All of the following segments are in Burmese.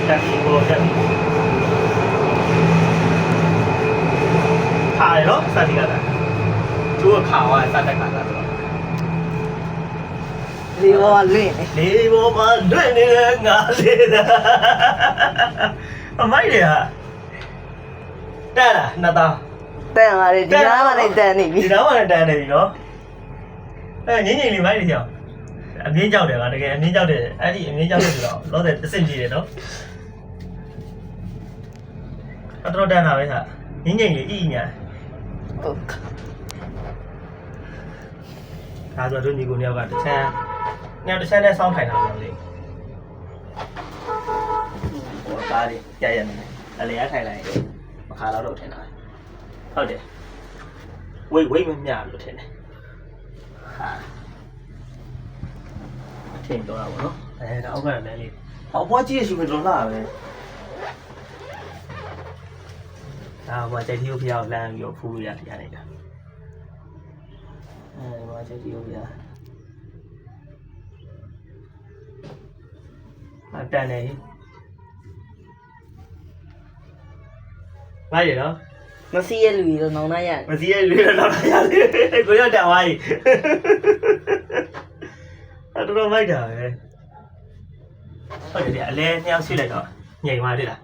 တက်ပြီးဘောတက်ခါရနော်စတိကတာသူကခါဝါစတက်ခါတာဆိုလေးဘောလွင့်လေးဘောမှာလွင့်နေတဲ့ငါလေးတာအမိုက်လေဟာတက်လားနှစ်သားတန်ပါလေဒီနားမှာလည်းတန်နေပြီဒီနားမှာလည်းတန်နေပြီနော်ငင်းငင်းလေးမိုက်နေကြောင်အမြင့်ကြောက်တယ်ကတကယ်အမြင့်ကြောက်တယ်အဲ့ဒီအမြင့်ကြောက်တယ်ဆိုတော့လောတယ်အစ်စ်ကြီးတယ်နော်အတော်တန်တာပဲဟာငင်းငင်းလေးအီညာဟုတ်ဒါဆိုတော့ညီကိုနှစ်ယောက်ကတစ်ချမ်းနဲ့စောင်းထိုင်တာလို့လေဟိုကားလေးကြရမယ်အလေရထိုင်လိုက်မခါတော့ထင်တာဟုတ်တယ်ဝိတ်မမြလို့ထင်တယ်ဟာအထင်တော့တာပေါ့နော်ဒါအောက်ကလည်းလေးအပွားကြီးရရှိမတော်လာပဲဒါမှကြိုက်တီးကိုဖျောက်လမ်းပြီးတော့ဖူးလို့ရနေတာဘာကြိုက်တီးကိုဖျောက်အတန်နေဘာရနော်မစီးရလူကြီးတော့နောင်နာရမစီးရလူတော့နောင်နာရလေကိုရောက်တယ်ဝိုင်းအဲ့တော့မိုက်တာပဲဟုတ်တယ်အလဲနှစ်ယောက်ဆွေးလိုက်တော့ညင်သွားတယ်လား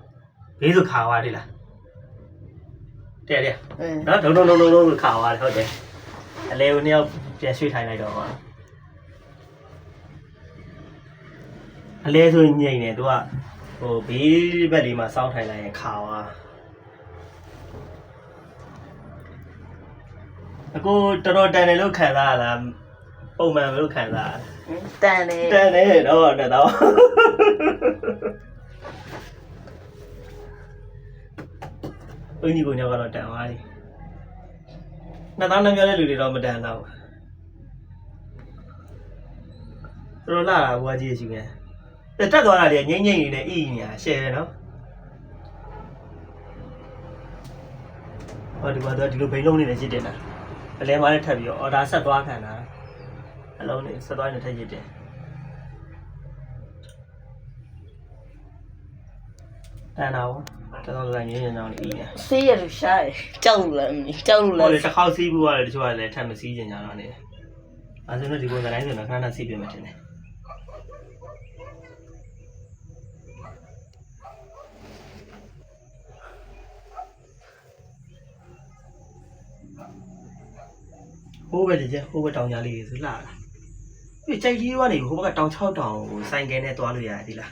ဘေးဆိုခါသွားတယ်လားတဲ့နော်ဒုံခါသွားတယ်ဟုတ်တယ်အလဲကိုနှစ်ယောက်ပြန်ဆွေးထိုင်လိုက်တော့ပါအလဲဆိုညင်တယ်သူကဟိုဘေးဘက်လေးမှာစောင်းထိုင်လိုက်ရင်ခါသွားအကိုတော်တန်တယ်လို့ခံစားရလားပုံမှန်လို့ခံစားတန်တယ်တော့တော့အင်းကြီးကိုညောက်ကတော့တန်သွားပြီနှစ်သားနှမျိုးတဲ့လူတွေတော့မတန်တော့တော်လာတာဘွားကြီးရှိမယ်တက်သွားတာလေငိမ့်နေနဲ့အီးနေတာရှယ်တယ်နော်ဟောဒီမှာတော့ဒီလိုဘိန်းလုံးနေနဲ့ရှစ်တင်တာအလဲမလည်းထပ်ပြီးတော့အော်ဒါဆက်သွားခံတာအလုံးနဲ့ဆက်သွားနေထက်ရစ်တယ်တန်တာဘောတော်လည်းငင်းနေအောင်အီးနေဆေးရလို့ရှားတယ်ကြောက်လို့လည်းဟိုလေတစ်ခေါက်စီးဘူးရတယ်တချို့ကလည်းထပ်မစီးကြကြတော့နေအဲဆိုတော့ဒီပုံစံတိုင်းဆိုတော့ခဏစီးပြမယ်ထင်တယ်ဟိုးပဲကြည့်ဟိုးပဲတောင်ကြားလေးတွေဆိုလှတာပြီးကြိုက်ကြီးကနေဟိုဘက်ကတောင်6တောင်ကိုဆိုင်ကယ်နဲ့သွားလို့ရတယ်ဒီလား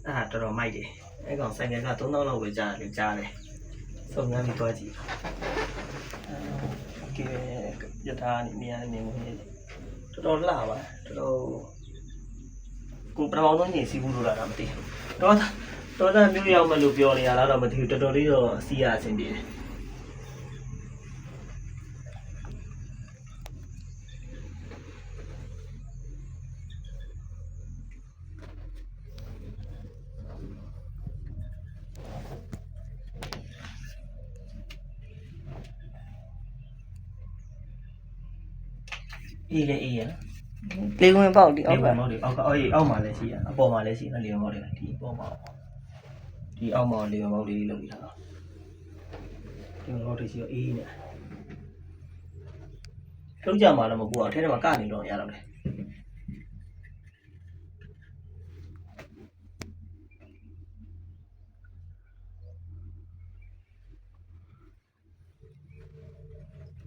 အဲ့ဒါတော်တော်မိုက်တယ်အဲ့ကောင်ဆိုင်ကယ်က3000လောက်ပဲကြားတယ်ကြားတယ်စုံစမ်းပြီးသွားကြည့်ကဲရထားနေနေမနေတော်တော်လှပါတော်တော်ကိုပထမဆုံးနေစီးဘူးလို့လာတာမသိဘူးတော်တော်မျိုးရောက်မလို့ပြောနေရလားတော့မသိဘူးတော်တော်လေးတော့စီးရအဆင်ပြေတယ်အေးလေအေးရလေးဝင်ပေါက်ဒီအောက်ကမောက်ဒီအောက်မှာလည်းရှိရအပေါ်မှာလည်းရှိတယ်လေဝင်ပေါက်တွေဒီအပေါ်မှာဒီအောက်မှာလေဝင်ပေါက်လေးလုပ်ပြီးထားတာဒီဝင်ပေါက်တွေရှိတော့အေးနေထုတ်ကြမှာတော့မပူအောင်အထဲထဲမှာကနေတော့ရတော့တယ်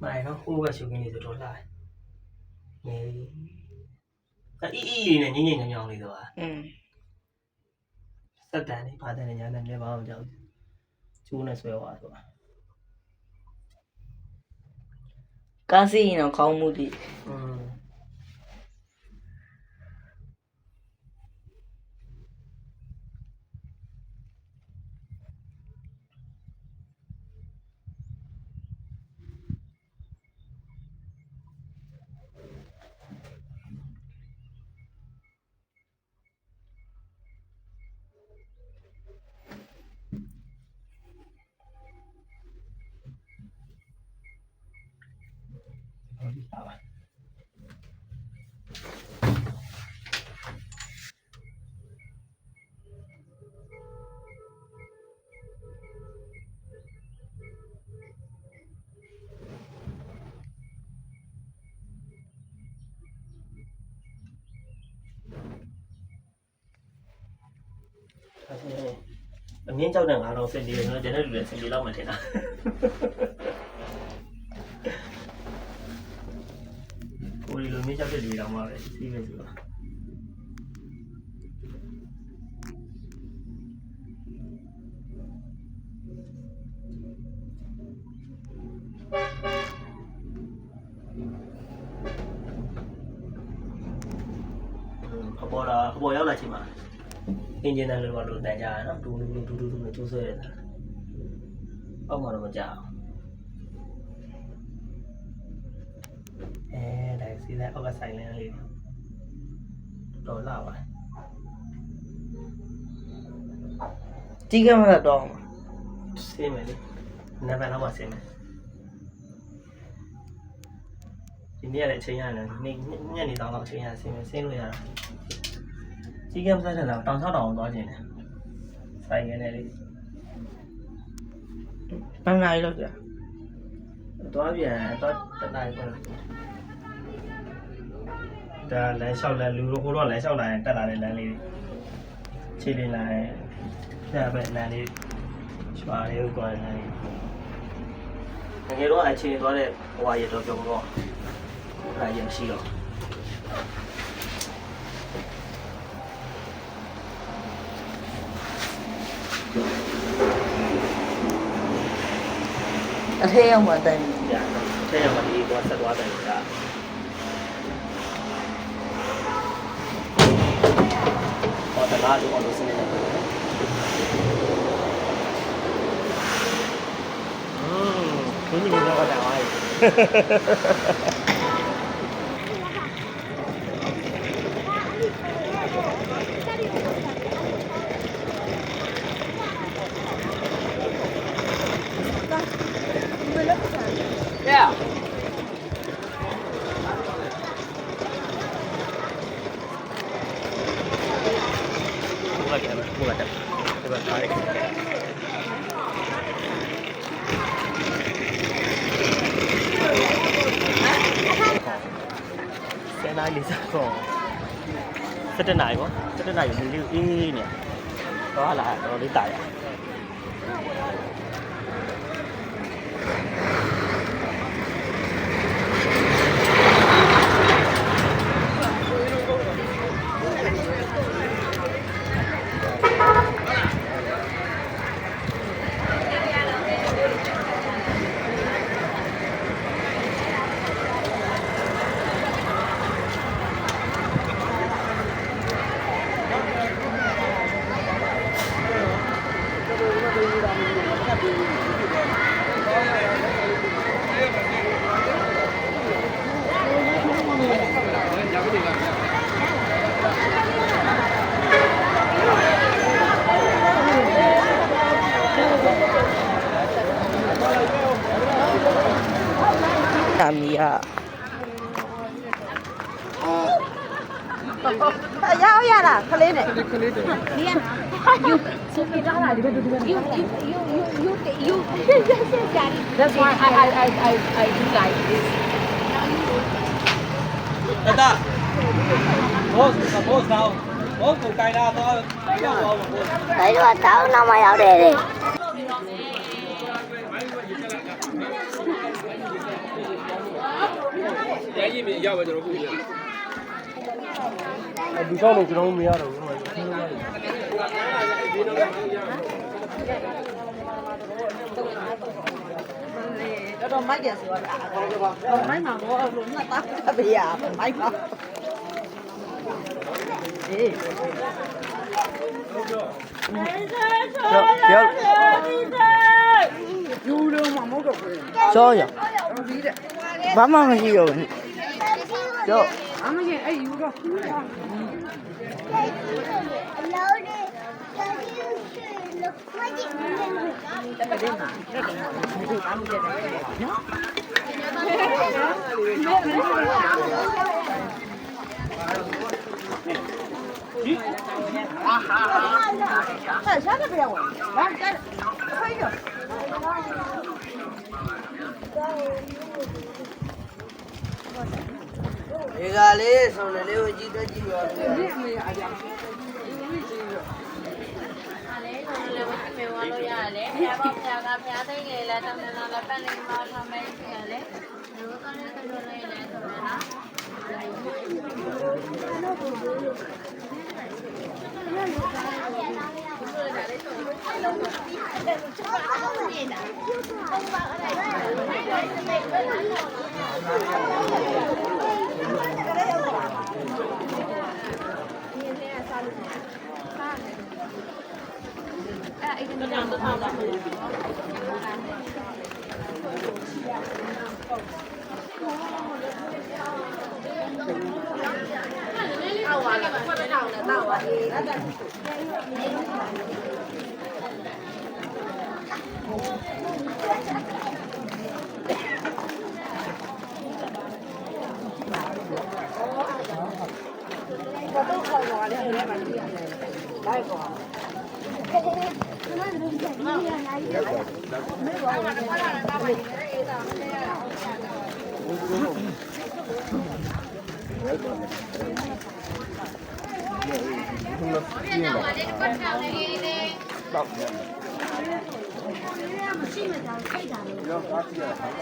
မိုင်နော်ဟိုဘက်ရှုပ်နေဆိုတော့လာအီးနဲ့ငင်းညောင်လေးတော့စက်တန်နေပါတဲ့ညာနဲ့လည်းဘာမှမကြောက်ကျိုးနဲ့ဆွဲသွားဆိုတာကားစီးရင်တော့ခေါင်းမှုတည် အမြင့်ကြောက်တဲ့ငါတော့စင်ဒီတယ်ဆိုတော့ကျန်တဲ့လူတွေစင်ဒီလောက်မှထင်တာကိုရီလိုမြင့်ကြောက်တဲ့လူတွေတော့မှပဲစီးပဲဆိုတော့အပေါ်ရောက်လာချိန်မှာအင်ဂျင်နယ်လိုပါလို့တန်ကြရနော်ဒူးနဲ့ကျိုးဆွဲရတယ်အောက်မှာတော့မကြောက်ဒါစီးတဲ့အောက်ကဆိုင်လင်းလေးတော်လာပါ ကြီးကမလာတော့ ဆင်းမယ်လေနံပါတ်လောက်မှဆင်းမယ်ဒီနေ့ရတဲ့အချိန်ရတယ်ညနေတောင်လောက်အချိန်ရဆင်းမယ်ဆင်းလို့ရတာကြီးကမစားတဲ့တော့တောင်6တောင်အောင်သွားခြင်းတယ်ဆိုင်ကနေလေ ဘယ်နိုင်လို့ကြာ သွားပြန်တော့တနားပဲဒါလမ်းလျှောက်လမ်းလူတို့ကတော့လမ်းလျှောက်လာရင်တက်လာတဲ့လမ်းလေးခြေလင်းလာရင်ညဘက်လမ်းလေးချွာလေးကိုသွားတဲ့လမ်းလေးငယ်တော့အချိန်သွားတဲ့ဘဝရတော့ပြောတော့ဒါရရှိတော့အထေးရောက်မှတိုင် ညထဲရမှာဒီတော့ဆက်သွားတယ်ကြာဟောတလားတော့စနေတယ်ဒီနေ့ကတော့တောင်းလိုက်နိုင်လေးစားတော့7နိုင်ပေါ့7နိုင်လူလေးအေးနေတော့လာတော့လေးတာရတာမီးอ่ะရောက်ရလားခလေးနဲ့ You so you that's why I do like this. အဲ့ဒါဘောဆောင်ဘောကိုကိုင်လာတော့ပြောတော့ဘော ဒါကတောင်းနောက်မှရောက်တယ်လေ ရဲကြီးမြင်ရောက်ပဲကျွန်တော်ခုပြဒီကောင်းလို့ကျွန်တော်မရတော့ဘူးတော့မိုက်တယ်ဆိုတာမိုက်မှာတော့လုံးဝတားပြရမိုက်ပါအေးယူလို့မမဟုတ်တော့ဘူးကျော်ရဘာမှမရှိတော့ဘူးကျော်အမကြီးအဲ့ယူတော့ရှာတယ်ပြောင်းလာတယ်ခွေးရဒီကလေးဆုံးတယ်လေးကိုကြည့်တော့ကြည့်ရော လေဖျားပေါ့ဖျားကဖျားသိနေလဲတောင်းနေတာလဲပတ်နေမှာထားမယ်ရှိရလေဒီလိုတော့လည်းတော်လေးလဲဆိုတော့နော်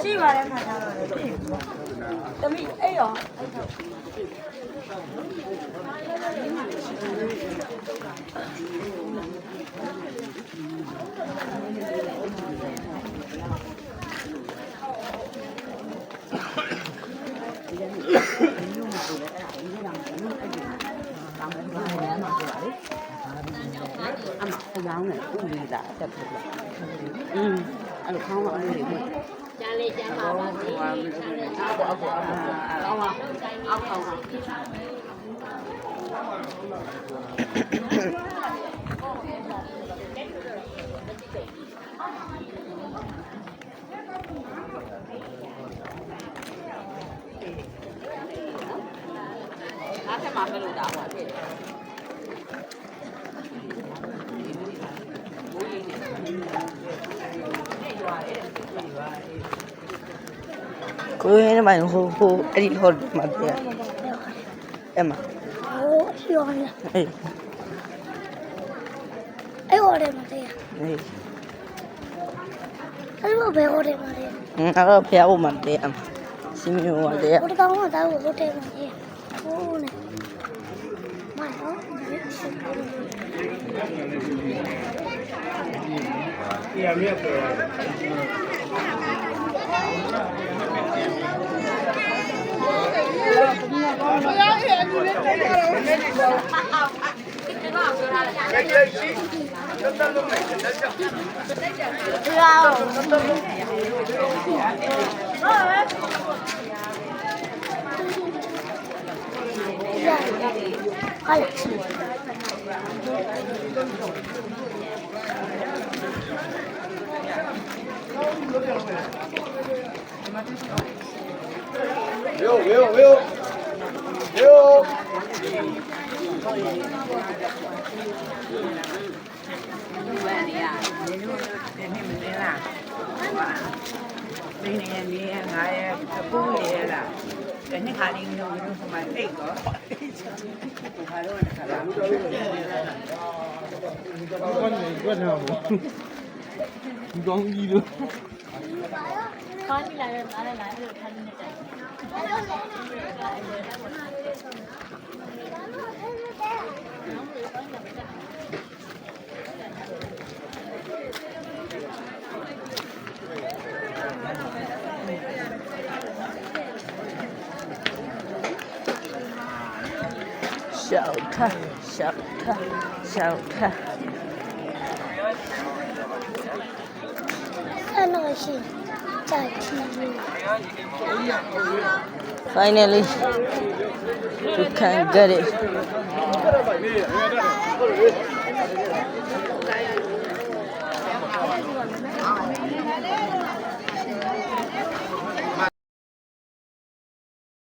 ရှိပါတယ်ခါကြတော့လေတမိအဲ့ရောအမအလောင်းနဲ့ဥလေးလာတက်ဖို့လားအဲ့လိုခေါင်းကအလေးတွေဝင် ကျန်လေးကျန်ပါပါစေ အောက်အောက်အောက်အောက်အောက်အားထမှာမလို့တာပါဖြစ်ကိုယ်နဲ့မိုင်ဟိုအဲ့ဒီဟိုမှာပြအဲ့မှာ ဟိုပြောနေ အေး အဲ့ဟိုတယ်မသေး အေး အဲ့ဘယ်ဟိုတယ်မသေး အဲ့တော့ဖျားဖို့မှာတဲအမစီမျိုးပါတဲ ဟိုတောင်းတော့ဟိုတယ်မသေးဟိုနဲ့မိုင်နော် နေနေငါရဲ့ပူးနေရလားဒီနေ့ခါလေးမျိုးမျိုးဆိုမှအိတ်တော့ခါတော့ခါလာကောင်းကြီးလို့ ခေါင်းကြည့်လိုက်တော့နားလည်းလာပြီးတော့ထိုင်နေတယ် 小看小看小看 အဲ့တော့ရှိကြိုက်ချီ finally you can get it